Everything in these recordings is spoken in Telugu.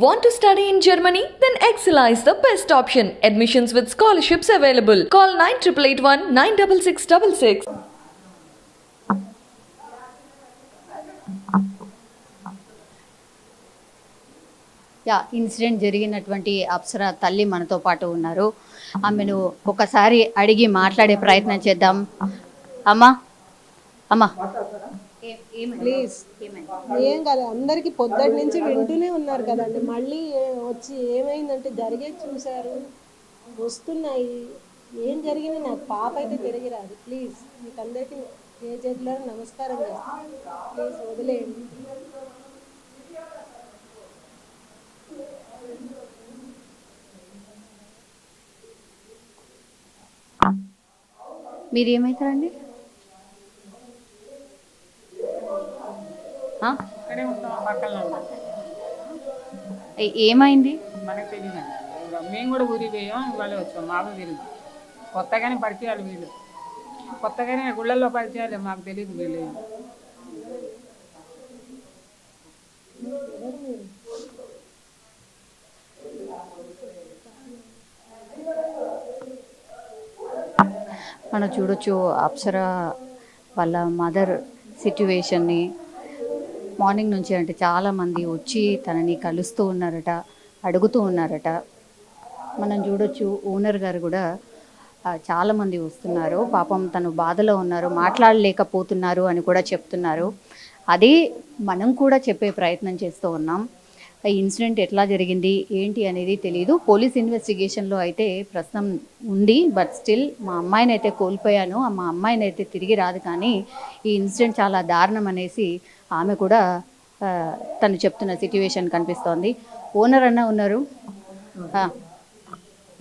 Want to study in Germany? Then Excella is the best option. Admissions with scholarships available. Call 9881 96666. Incident జరిగినటువంటి అప్సర తల్లి మనతో పాటు ఉన్నారు. ఆమెను ఒకసారి అడిగి మాట్లాడే ప్రయత్నం చేద్దాం. అమ్మా అమ్మా ప్లీజ్ ఏం కదా, అందరికి పొద్దుటి నుంచి వింటూనే ఉన్నారు కదండి. మళ్ళీ వచ్చి ఏమైందంటే జరిగేది చూశారు, వస్తున్నాయి. ఏం జరిగింది నాకు పాప అయితే తిరిగి రాదు. ప్లీజ్ మీకు అందరికీ ఏ చేతిలో నమస్కారం చేస్తాను. ప్లీజ్ వదిలేయండి. మీరు ఏమవుతారండి? ఏమైంది మనకు తెలియదు. మేము కూడా ఊరికి పోయాం, ఇవాళ వచ్చాం. మాకు తెలియదు, కొత్తగానే పరిచయాలు వీళ్ళు, కొత్తగానే గుళ్ళల్లో పరిచయాలు, మాకు తెలియదు వీళ్ళు. మనం చూడొచ్చు అప్సర వాళ్ళ మదర్ సిట్యువేషన్ని. మార్నింగ్ నుంచి అంటే చాలామంది వచ్చి తనని కలుస్తూ ఉన్నారట, అడుగుతూ ఉన్నారట. మనం చూడొచ్చు ఓనర్ గారు కూడా చాలామంది వస్తున్నారు, పాపం తను బాధలో ఉన్నారు, మాట్లాడలేకపోతున్నారు అని కూడా చెప్తున్నారు. అదే మనం కూడా చెప్పే ప్రయత్నం చేస్తూ ఉన్నాం. ఈ ఇన్సిడెంట్ ఎట్లా జరిగింది ఏంటి అనేది తెలియదు. పోలీస్ ఇన్వెస్టిగేషన్లో అయితే ప్రస్తుతం ఉంది. బట్ స్టిల్ మా అమ్మాయిని అయితే కోల్పోయాను, మా అమ్మాయిని అయితే తిరిగి రాదు. కానీ ఈ ఇన్సిడెంట్ చాలా దారుణం అనేసి ఆమె కూడా తను చెప్తున్న సిట్యువేషన్ కనిపిస్తోంది. ఓనర్ అన్న ఉన్నారు.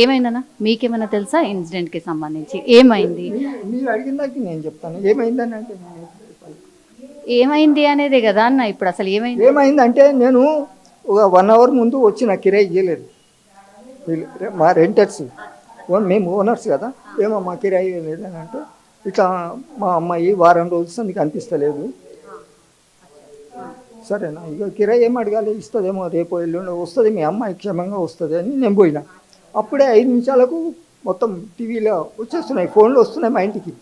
ఏమైందన్నా, మీకేమైనా తెలుసా ఇన్సిడెంట్కి సంబంధించి? ఏమైంది మీరు అడిగిందాక నేను చెప్తాను. ఏమైందని అంటే ఏమైంది అనేదే కదా అన్న. ఇప్పుడు అసలు ఏమైందంటే నేను ఒక 1 అవర్ ముందు వచ్చి నాకు కిరాయి ఇవ్వలేదు మా రెంటర్స్. మేము ఓనర్స్ కదా, ఏమో మా కిరాయి ఇవ్వలేదు అని అంటే, ఇట్లా మా అమ్మాయి వారం రోజులు నీకు అనిపిస్తలేదు. సరేనా, ఇక కిరాయి ఏం అడగాలి, ఇస్తుందేమో, రేపు ఎల్లుండి వస్తుంది, మీ అమ్మాయి క్షేమంగా వస్తుంది అని నేను పోయినా. అప్పుడే 5 నిమిషాలకు మొత్తం టీవీలో వచ్చేస్తున్నాయి, ఫోన్లు వస్తున్నాయి మా ఇంటికి.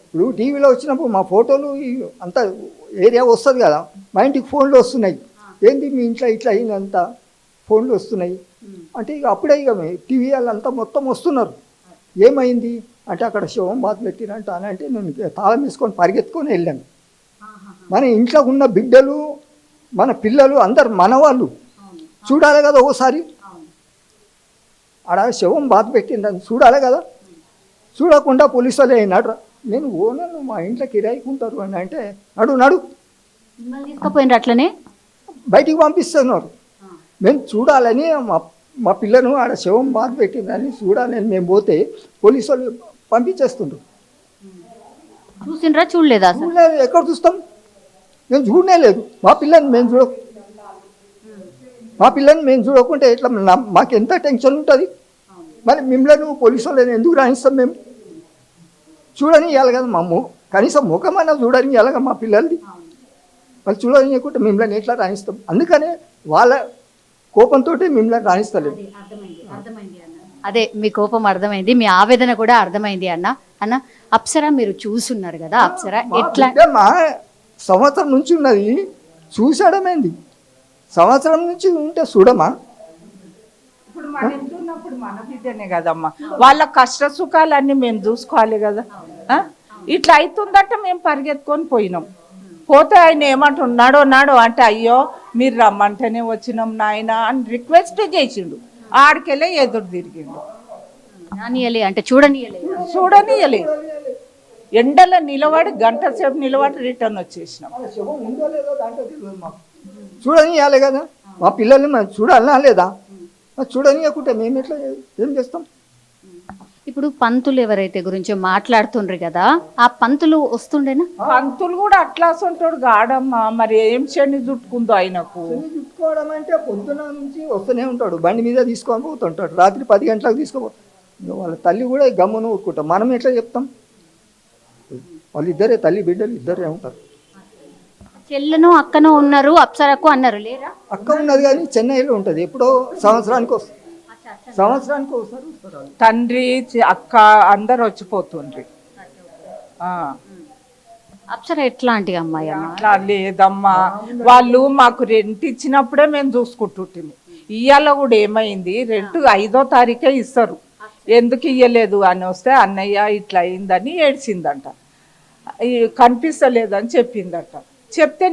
ఇప్పుడు టీవీలో వచ్చినప్పుడు మా ఫోటోలు అంతా ఏరియా వస్తుంది కదా, మా ఇంటికి ఫోన్లు వస్తున్నాయి. ఏంటి మీ ఇంట్లో ఇట్లా అయిందంతా ఫోన్లు వస్తున్నాయి అంటే, ఇక అప్పుడే ఇక టీవీ వాళ్ళంతా మొత్తం వస్తున్నారు. ఏమైంది అంటే, అక్కడ శవం బాధ పెట్టినంట అని అంటే, నేను తాళం వేసుకొని పరిగెత్తుకొని వెళ్ళాను. మన ఇంట్లో ఉన్న బిడ్డలు, మన పిల్లలు అందరు మనవాళ్ళు చూడాలి కదా, ఒకసారి ఆడ శవం బాధ పెట్టిందని చూడాలి కదా. చూడకుండా పోలీసు వాళ్ళు అయినాడు. నేను ఓనర్, మా ఇంట్లో కిరాయికుంటారు అని అంటే, నడు తీసుకుపోయినారు, అట్లనే బయటికి పంపిస్తున్నారు. మేము చూడాలని మా పిల్లను ఆడ శవం బాధ పెట్టిందని చూడాలని మేము పోతే పోలీసు వాళ్ళు పంపించేస్తుండ్రు. చూసిండ్రా? చూడలేదా? చూడలేదు. ఎక్కడ చూస్తాం, మేము చూడనే లేదు. మా పిల్లని మేము చూడకుంటే ఎట్లా, మాకు ఎంత టెన్షన్ ఉంటుంది. మరి మిమ్మల్ని పోలీసు వాళ్ళని ఎందుకు రాణిస్తాం? మేము చూడని ఇవ్వాలి కదా, మా కనీసం ముఖమైనా చూడని ఇవ్వాలి కదా మా పిల్లల్ని. వాళ్ళు చూడనియకుంటే మిమ్మల్ని ఎట్లా రాణిస్తాం? అందుకనే వాళ్ళ కోపంతో మిమ్మల్ని రాణిస్తలేదు. అదే మీ కోపం అర్థమైంది, మీ ఆవేదన కూడా అర్థమైంది అన్న. అన్న, అప్సర మీరు చూసున్నారు కదా, అప్సర ఎట్లా? మా సంవత్సరం నుంచి ఉన్నది, చూసాడమేంది? సంవత్సరం నుంచి ఉంటే చూడమా? ఇప్పుడు మన ఇంట్లో ఉన్నప్పుడు మన బిడ్డనే కదమ్మా, వాళ్ళ కష్ట సుఖాలన్నీ మేము చూసుకోవాలి కదా. ఇట్లా అవుతుందట మేము పరిగెత్తుకొని పోయినాం. పోతే ఆయన ఏమంటున్నాడో అంటే, అయ్యో మీరు రమ్మంటేనే వచ్చినాం నాయన అని రిక్వెస్ట్ చేసిండు. ఆడికెళ్ళే ఎదురు తిరిగిండు. అంటే చూడనియలే. ఎండలో నిలబడి గంట సేపు నిలబడి రిటర్న్ వచ్చేసినాం. చూడనియాలి కదా, మా పిల్లల్ని మనం చూడాలనా లేదా? చూడనియకుంటే మేము ఎట్లా ఏం చేస్తాం? ఇప్పుడు పంతులు ఎవరైతే గురించి మాట్లాడుతుండ్రు కదా, ఆ పంతులు వస్తుండేనా? పంతులు కూడా అట్లా ఉంటాడు గాడమ్మా. మరి ఏం శని చుట్టుకుందో ఆయనకు? చుట్టుకోవడం అంటే పొద్దున నుంచి వస్తూనే ఉంటాడు, బండి మీద తీసుకొని పోతుంటాడు. రాత్రి 10 గంటలకు తీసుకోపోతాడు. వాళ్ళ తల్లి కూడా గమ్మున ఊరుకుంటాం. మనం ఎట్లా చెప్తాం? వాళ్ళిద్దరే, తల్లి బిడ్డలు ఇద్దరే ఉంటారు. చెల్లెనో అక్కనో ఉన్నారు అప్సరకు అన్నారు లేరా? అక్క ఉన్నది కానీ చెన్నైలో ఉంటుంది, ఎప్పుడో సంవత్సరానికి వస్తుంది, సంవత్సరానికి ఒకసారి వస్తారు వాళ్ళు. తండ్రి అక్క అందరు వచ్చిపోతుండ్రి. ఆ, అప్సర ఎట్లాంటి అమ్మాయి అమ్మ? అట్లా లేదమ్మా, వాళ్ళు మాకు రెంట్ ఇచ్చినప్పుడే మేము చూసుకుంటుంటిమి. ఇయ్యాల కూడా ఏమైంది, రెంట్ 5వ తారీఖే ఇస్తారు, ఎందుకు ఇయ్యలేదు అని వస్తే అన్నయ్య ఇట్లా అయిందని ఏడ్చిందంట, కనిపిస్తలేదని చెప్పిందట. చెప్తే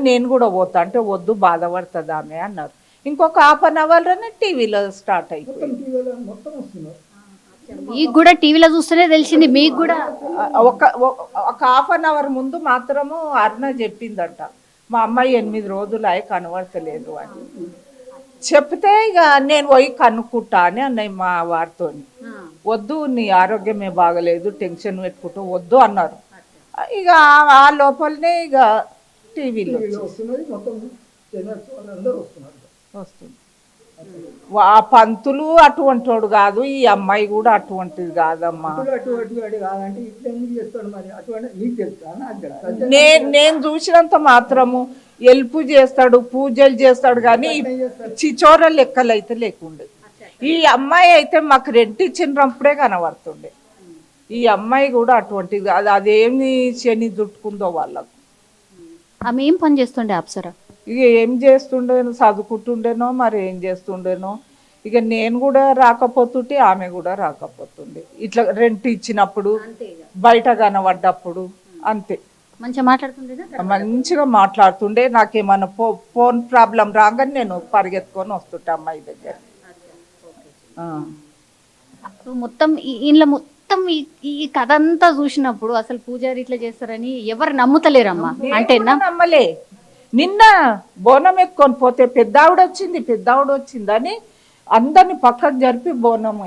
నేను కూడా పోతా అంటే వద్దు బాధపడుతుంది ఆమె అన్నారు. ఇంకొక హాఫ్ అన్ అవర్లోనే టీవీలో స్టార్ట్ అయిపోయింది. మొత్తం వస్తున్నారు. మీకు కూడా టీవీలో చూస్తేనే తెలిసింది మీకు కూడా? ఒక హాఫ్ అన్ అవర్ ముందు మాత్రము అరుణ చెప్పిందట, మా అమ్మాయి 8 రోజులు అయి కనబడతలేదు అని చెప్తే ఇక నేను పోయి కనుక్కుంటా అని అన్నయ్య మా వారితో. వద్దు నీ ఆరోగ్యమే బాగలేదు, టెన్షన్ పెట్టుకుంటూ వద్దు అన్నారు. ఇక ఆ లోపలనే ఇక టీవీలో వస్తున్నది, మొత్తం ఛానల్స్ వాళ్ళందరూ వస్తున్నారు. వస్తుంది. ఆ పంతులు అటువంటి వాడు కాదు, ఈ అమ్మాయి కూడా అటువంటిది కాదమ్మా. అటువంటి కాదంటే ఇట్లా ఎందుకు చేస్తాడు మరి? అటువంటి నీకు తెలుసా? నాకు తెలుసా? నేను చూసినంత మాత్రము హెల్ప్ చేస్తాడు, పూజలు చేస్తాడు, కానీ చిచోర లెక్కలు అయితే లేకుండే. ఈ అమ్మాయి అయితే మాకు రెంట్ ఇచ్చినప్పుడే కనబడుతుండే. ఈ అమ్మాయి కూడా అటువంటిది కాదు, అదేమి శని చుట్టుకుందో వాళ్ళకు. ఆమె ఏం పని చేస్తుండే అప్సర? ఇక ఏం చేస్తుండేనో, చదువుకుంటుండేనో మరి ఏం చేస్తుండేనో. ఇక నేను కూడా రాకపోతుంటే ఆమె కూడా రాకపోతుండే. ఇట్లా రెంట్ ఇచ్చినప్పుడు, బయట కనబడ్డప్పుడు అంతే. మంచిగా మాట్లాడుతుండేనా? మంచిగా మాట్లాడుతుండే. నాకేమన్నా ఫోన్ ప్రాబ్లం రాగానే నేను పరిగెత్తుకొని వస్తుంటే అమ్మాయి దగ్గర. మొత్తం ఇంట్లో మొత్తం ఈ కథ అంతా చూసినప్పుడు అసలు పూజారి ఇట్లా చేస్తారని ఎవరు నమ్ముతలేరమ్మా. అంటే నమ్మలే. నిన్న బోనం ఎత్తుకొని పోతే పెద్దావిడ వచ్చిందని అందరిని పక్కకు జరిపి బోనం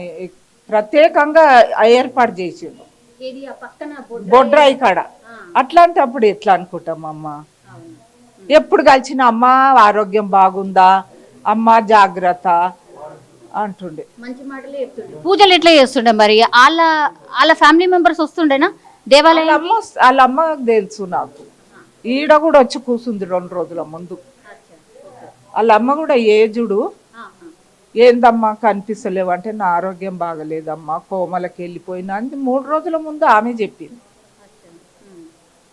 ప్రత్యేకంగా ఏర్పాటు చేసిండు బొడ్రాయి కాడ. అట్లాంటప్పుడు ఎట్లా అనుకుంటామమ్మా? ఎప్పుడు కలిసిన అమ్మ ఆరోగ్యం బాగుందా, అమ్మ జాగ్రత్త అంటుండే. మంచి మాటలే చెప్తుండే. పూజలు ఎట్లా చేస్తుండే మరి? వాళ్ళ ఫ్యామిలీ మెంబర్స్ వస్తుండేనా దేవాలయం? వాళ్ళ అమ్మ తెలుసు నాకు, ఈడ కూడా వచ్చి కూర్చుంది 2 రోజుల ముందు. వాళ్ళ అమ్మ కూడా ఏజుడు. ఏందమ్మా కనిపిస్తలేవు అంటే నా ఆరోగ్యం బాగలేదమ్మా, కోమలకి వెళ్ళిపోయినా అని 3 రోజుల ముందు ఆమె చెప్పింది.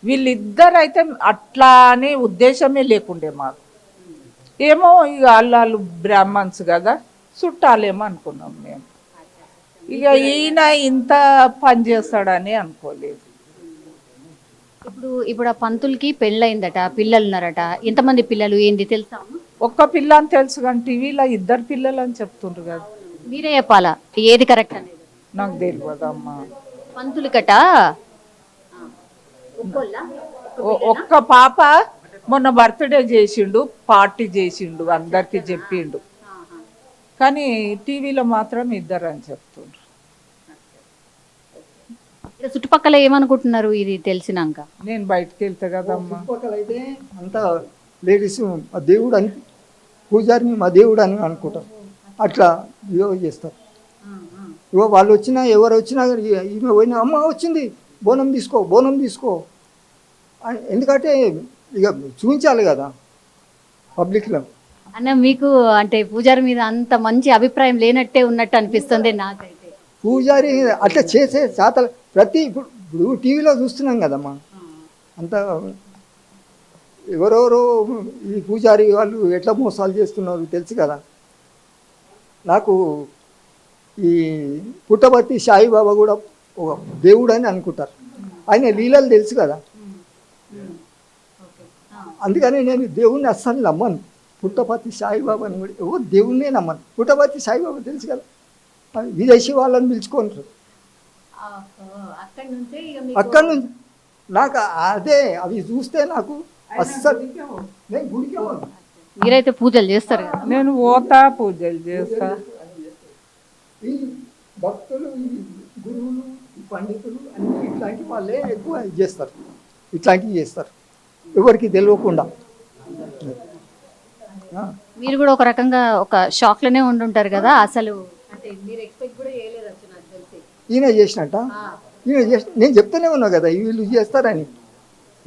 వీళ్ళిద్దరు అయితే అట్లా అనే ఉద్దేశమే లేకుండే మాకు. ఏమో ఇక వాళ్ళు బ్రాహ్మణ్స్ కదా, చుట్టాలేమో అనుకున్నాం మేము. ఇక ఈయన ఇంత పని చేస్తాడని అనుకోలేదు. ఇప్పుడు ఆ పంతులకి పెళ్ళయిందట, పిల్లలు ఉన్నారట. ఎంతమంది పిల్లలు ఏంది తెలుసా? ఒక్క పిల్ల అని తెలుసు కానీ టీవీలో 2 పిల్లలు అని చెప్తుండ్రు కదా. మీరే చెప్పాలా ఏది కరెక్ట్ అనేది? నాకు తెలియదమ్మా. పంతులకట ఒక్క పాప మొన్న బర్త్డే చేసిండు, పార్టీ చేసిండు, అందరికి చెప్పిండు, కానీ టీవీలో మాత్రం 2 అని చెప్తుండ్రు. చుట్టుపక్కల ఏమనుకుంటున్నారు ఇది తెలిసినాక? నేను బయటకు వెళ్తా కదమ్మా. చుట్టుపక్కల అయితే అంతా లేడీస్ మా దేవుడు అని, పూజారిని మా దేవుడు అని అనుకుంటారు. అట్లా యోగ చేస్తారు. ఇగో వాళ్ళు వచ్చినా ఎవరు వచ్చినా ఈమె పోయినా అమ్మ వచ్చింది బోనం తీసుకో అని. ఎందుకంటే ఇక చూపించాలి కదా పబ్లిక్లో. అన్న మీకు అంటే పూజారి మీద అంత మంచి అభిప్రాయం లేనట్టే ఉన్నట్టు అనిపిస్తుంది నాకైతే. పూజారి అట్లా చేసే శాతలు ఇప్పుడు టీవీలో చూస్తున్నాం కదమ్మా, అంతా ఎవరెవరో ఈ పూజారి వాళ్ళు ఎట్లా మోసాలు చేస్తున్నారు తెలుసు కదా. నాకు ఈ పుట్టపర్తి సాయిబాబా కూడా ఒక దేవుడు అని అనుకుంటారు, ఆయన లీలలు తెలుసు కదా. అందుకని నేను దేవుణ్ణి అస్సలు నమ్మను. పుట్టపర్తి సాయిబాబాని కూడా ఎవరు దేవుణ్ణే నమ్మను. పుట్టపర్తి సాయిబాబా తెలుసు కదా, విదేశీ వాళ్ళని పిలుచుకుంటారు. అక్కడి నుంచి నాకు అదే అవి చూస్తే నాకు అస్సలు నేను గుడికి పోను. మీరైతే పూజలు చేస్తారు కదా? నేను పోతా, పూజలు చేస్తా. ఈ భక్తులు, ఈ గురువులు, ఈ పండితులు అన్ని ఇట్లాంటి వాళ్ళే ఎక్కువ చేస్తారు, ఇట్లాంటివి చేస్తారు ఎవరికి తెలియకుండా. మీరు కూడా ఒక రకంగా ఒక షాక్ లోనే ఉండుంటారు కదా అసలు. అంటే మీరు ఎక్స్పెక్ట్ కూడా చేయలేదచ్చు నాకు తెలిసి. ఈయన చేసినట్ట, నేను చెప్తూనే ఉన్నా కదా వీళ్ళు చేస్తారని.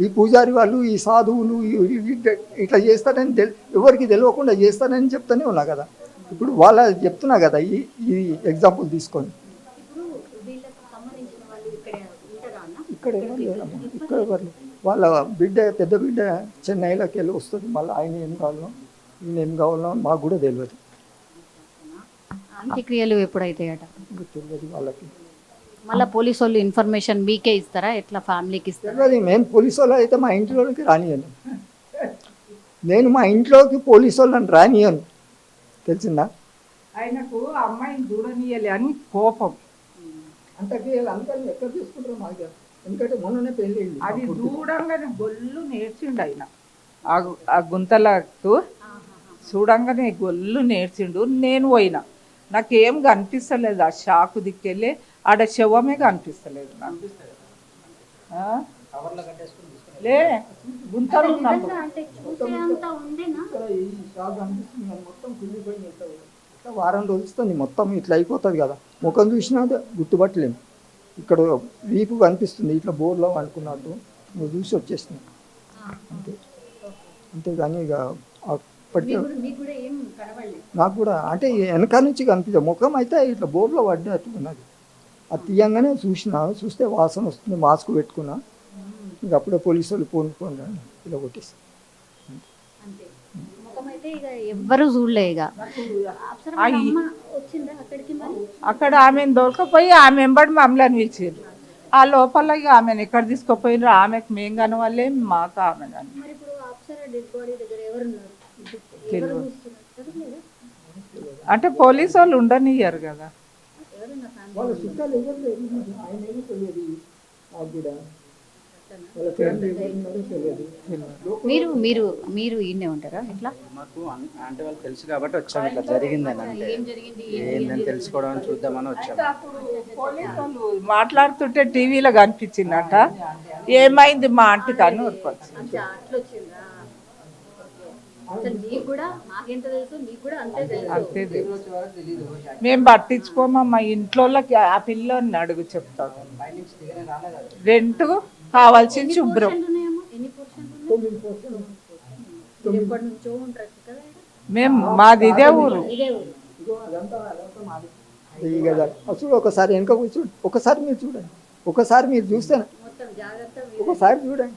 ఈ పూజారి వాళ్ళు ఈ సాధువులు ఇట్లా చేస్తారని ఎవరికి తెలియకుండా చేస్తారని చెప్తూనే ఉన్నా కదా. ఇప్పుడు వాళ్ళ చెప్తున్నా కదా ఈ ఎగ్జాంపుల్ తీసుకొని. ఇక్కడ ఎవరు లేరమ్మా, ఇక్కడ ఎవరు లేరు. వాళ్ళ బిడ్డ పెద్ద బిడ్డ చెన్నైలోకి వెళ్ళి వస్తుంది. మళ్ళీ ఆయన ఏం కావాలో ఈయన ఏం కావాలో మాకు కూడా తెలియదు. అంత్యక్రియలు ఎప్పుడైతాయట? తెలియదు వాళ్ళకి. మళ్ళీ పోలీసు వాళ్ళు ఇన్ఫర్మేషన్ మీకే ఇస్తారా, ఎట్లా ఫ్యామిలీకి ఇస్తారా? తెలియదు. మేము పోలీసు వాళ్ళు అయితే మా ఇంట్లోకి రానియను. నేను మా ఇంట్లోకి పోలీసు వాళ్ళని రానియను, తెలిసిందా? ఆయనకు అమ్మాయిని చూడనీయలే అని కోపం. అంతకీ అందరినీ ఎక్కడ తీసుకుంటారో మాకు తెలుసు. ఎందుకంటే మొన్ననే పెళ్ళి అది చూడంగానే గొల్లు నేర్చిండు ఆయన. ఆ గుంతలకు చూడంగానే గొల్లు నేర్చిండు. నేను పోయినా, నాకేం కనిపిస్తలేదు. ఆ షాకు దిక్కెళ్ళి ఆడ శవమే కనిపిస్తలేదు నాకు. లే గుంతలు ఉన్నప్పుడు వారం రోజుస్తుంది మొత్తం ఇట్లా అయిపోతుంది కదా. ముఖం చూసినా గుర్తుపట్టలేము. ఇక్కడ వీపు కనిపిస్తుంది ఇట్లా బోర్లో అనుకున్నట్టు. నువ్వు చూసి వచ్చేసినావు అంతే. అంతేగాని ఇక అప్పటికే నాకు కూడా అంటే వెనక నుంచి కనిపించదు. ముఖం అయితే ఇట్లా బోర్లో పడ్డట్టు ఉన్నది. అది తీయంగానే చూస్తే వాసన వస్తుంది. మాస్క్ పెట్టుకున్నా. ఇక అప్పుడే పోలీసు వాళ్ళు పోను ఇలా కొట్టేస్తారు. ఎవ్వరు చూడలే ఇక. అక్కడ ఆమెను దొరకపోయి ఆమె వెంబడి మమ్మల్ని పిలిచారు. ఆ లోపల ఇక ఆమెను ఎక్కడ తీసుకుపోయినారు. ఆమెకు మేము కనవాళ్ళే, మాకు ఆమె కానీ తెలియదు. అంటే పోలీసు వాళ్ళు ఉండనియ్యారు కదా. వాళ్ళ చుట్టాలు ఎవరు లేరు. ఆయన ఏమీ తెలియదు నాకు కూడా. మీరు మీరు మీరు ఈయనే ఉంటారా? ఇట్లా మాకు అంటే వాళ్ళు తెలుసు కాబట్టి వచ్చాము. ఇట్లా జరిగిందని అంటే ఏందని తెలుసుకోవడం చూద్దామని వచ్చాము. పోలీసు వాళ్ళు మాట్లాడుతుంటే టీవీలో కనిపించిందట. ఏమైంది మా ఆంటీకి అని ఊరుకోవచ్చు. అంతే మేము పట్టించుకోమమ్మా. ఇంట్లోకి ఆ పిల్లని అడుగు చెప్తాను. రెంట్ కావాల్సింది శుభ్రం. మేము మాది ఇదే ఊరు. అసలు ఒకసారి వెనక కూర్చోండి. ఒకసారి మీరు చూడండి. ఒకసారి మీరు చూస్తే ఒకసారి చూడండి.